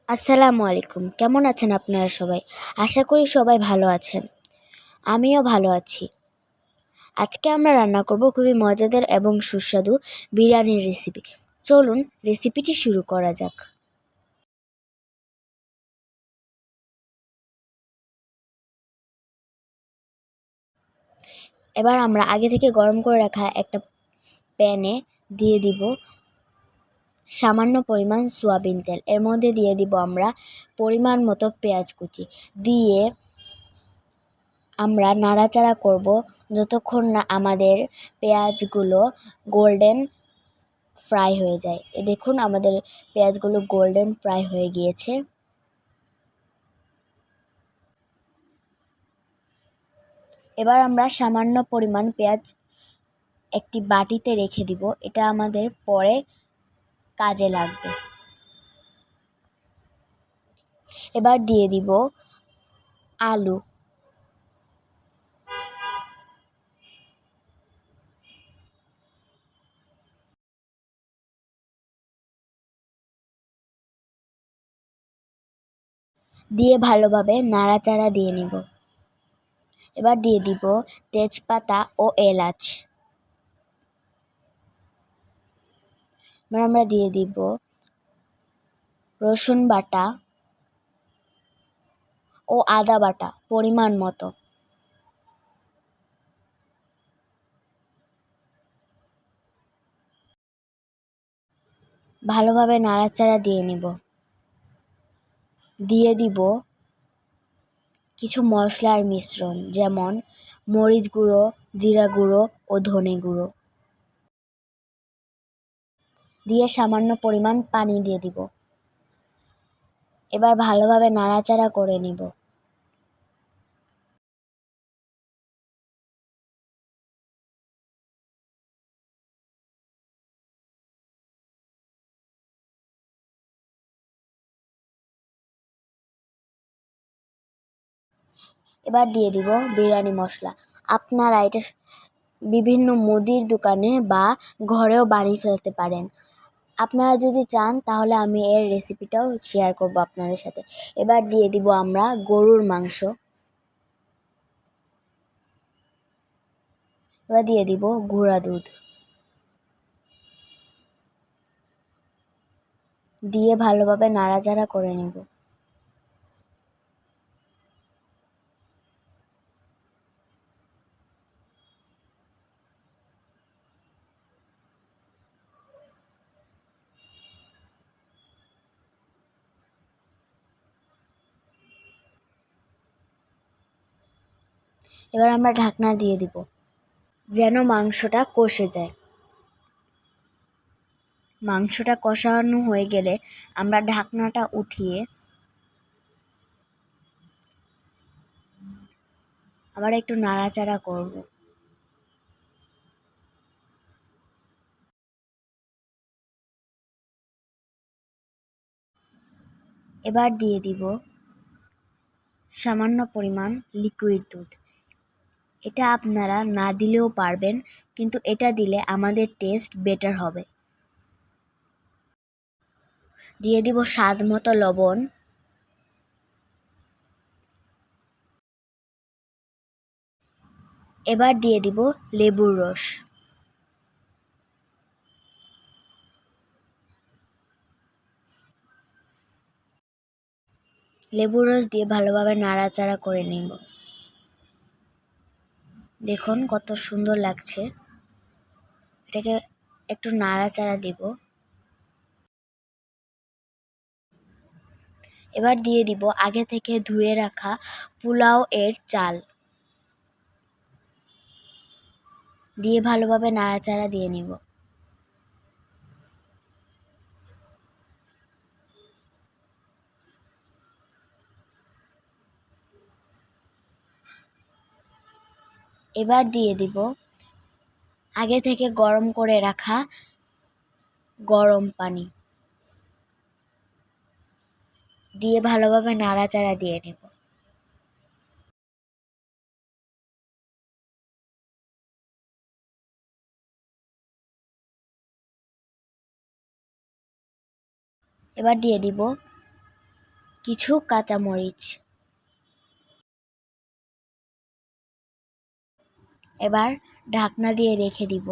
আসসালামু আলাইকুম। কেমন আছেন আপনারা সবাই? আশা করি সবাই ভালো আছেন। আমিও ভালো আছি। আজকে আমরা রান্না করব খুবই মজাদার এবং সুস্বাদু বিরিয়ানির রেসিপি। চলুন রেসিপিটি শুরু করা যাক। এবার আমরা আগে থেকে গরম করে রাখা একটা প্যানে দিয়ে দিব সামান্য পরিমাণ সয়াবিন তেল। এর মধ্যে দিয়ে দিব আমরা পরিমাণ মতো পেঁয়াজ কুচি। দিয়ে আমরা নাড়াচাড়া করব যতক্ষণ না আমাদের পেঁয়াজগুলো গোল্ডেন ফ্রাই হয়ে যায়। দেখুন আমাদের পেঁয়াজগুলো গোল্ডেন ফ্রাই হয়ে গিয়েছে। এবার আমরা সামান্য পরিমাণ পেঁয়াজ একটি বাটিতে রেখে দিব, এটা আমাদের পরে কাজে লাগবে। এবার দিয়ে দিব আলু। দিয়ে ভালোভাবে নাড়াচাড়া দিয়ে নিব। এবার দিয়ে দিব তেজপাতা ও এলাচ। এবার আমরা দিয়ে দিব রসুন বাটা ও আদা বাটা পরিমাণ মতো। ভালোভাবে নাড়াচাড়া দিয়ে নিব। দিয়ে দিব কিছু মশলার মিশ্রণ, যেমন মরিচ গুঁড়ো, জিরা গুঁড়ো ও ধনে গুঁড়ো। দিয়ে সামান্য পরিমাণ পানি দিয়ে দিব। এবার ভালোভাবে নাড়াচাড়া করে নিব। এবার দিয়ে দিব বিরিয়ানি মশলা। আপনারা এটা বিভিন্ন মুদির দোকানে বা ঘরেও বানিয়ে ফেলতে পারেন। আপনারা যদি চান তাহলে আমি এর রেসিপিটাও শেয়ার করব আপনাদের সাথে। এবার দিয়ে দিব আমরা গরুর মাংস। এবার দিয়ে দিব গুঁড়া দুধ। দিয়ে ভালোভাবে নাড়াচাড়া করে নিব। এবার আমরা ঢাকনা দিয়ে দিব যেন মাংসটা কষে যায়। মাংসটা কষানো হয়ে গেলে আমরা ঢাকনাটা উঠিয়ে আবার একটু নাড়াচাড়া করব। এবার দিয়ে দিব সামান্য পরিমাণ লিকুইড দুধ। এটা আপনারা না দিলেও পারবেন, কিন্তু এটা দিলে আমাদের টেস্ট বেটার হবে। দিয়ে দিব স্বাদ মতো লবণ। এবার দিয়ে দিব লেবুর রস। লেবুর রস দিয়ে ভালোভাবে নাড়াচাড়া করে নিব। দেখুন কত সুন্দর লাগছে। এটাকে একটু নাড়াচাড়া দিব। এবার দিয়ে দিব আগে থেকে ধুয়ে রাখা পোলাও এর চাল। দিয়ে ভালোভাবে নাড়াচাড়া দিয়ে নিব। এবার দিয়ে দিব আগে থেকে গরম করে রাখা গরম পানি। দিয়ে ভালোভাবে নাড়াচাড়া দিয়ে নেব। এবার দিয়ে দিব কিছু কাঁচামরিচ। এবার ঢাকনা দিয়ে রেখে দিব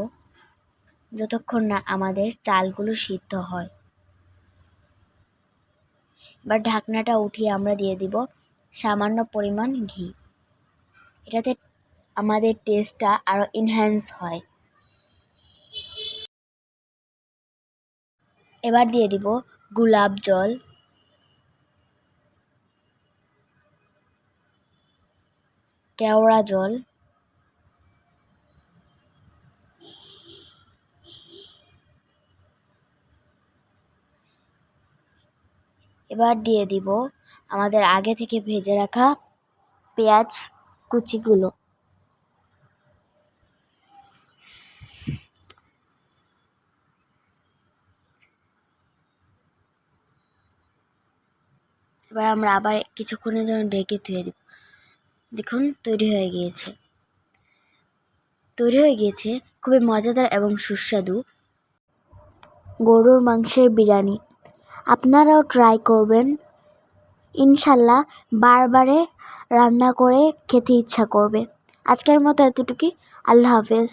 যতক্ষণ না আমাদের চালগুলো সিদ্ধ হয়। এবার ঢাকনাটা উঠিয়ে আমরা দিয়ে দিব সামান্য পরিমাণ ঘি। এটাতে আমাদের টেস্টটা আরো এনহ্যান্স হয়। এবার দিয়ে দিব গোলাপ জল, কেওড়া জল, এবার দিয়ে দিব আমাদের আগে থেকে ভেজে রাখা পেঁয়াজ কুচিগুলো। এবার আমরা আবার কিছুক্ষণের জন্য ঢেকে ধুয়ে দিব। দেখুন তৈরি হয়ে গিয়েছে খুবই মজাদার এবং সুস্বাদু গরুর মাংসের বিরিয়ানি। আপনারাও ট্রাই করবেন, ইনশাল্লাহ বারবারে রান্না করে খেতে ইচ্ছা করবে। আজকের মতো এতটুকুই। আল্লাহ হাফেজ।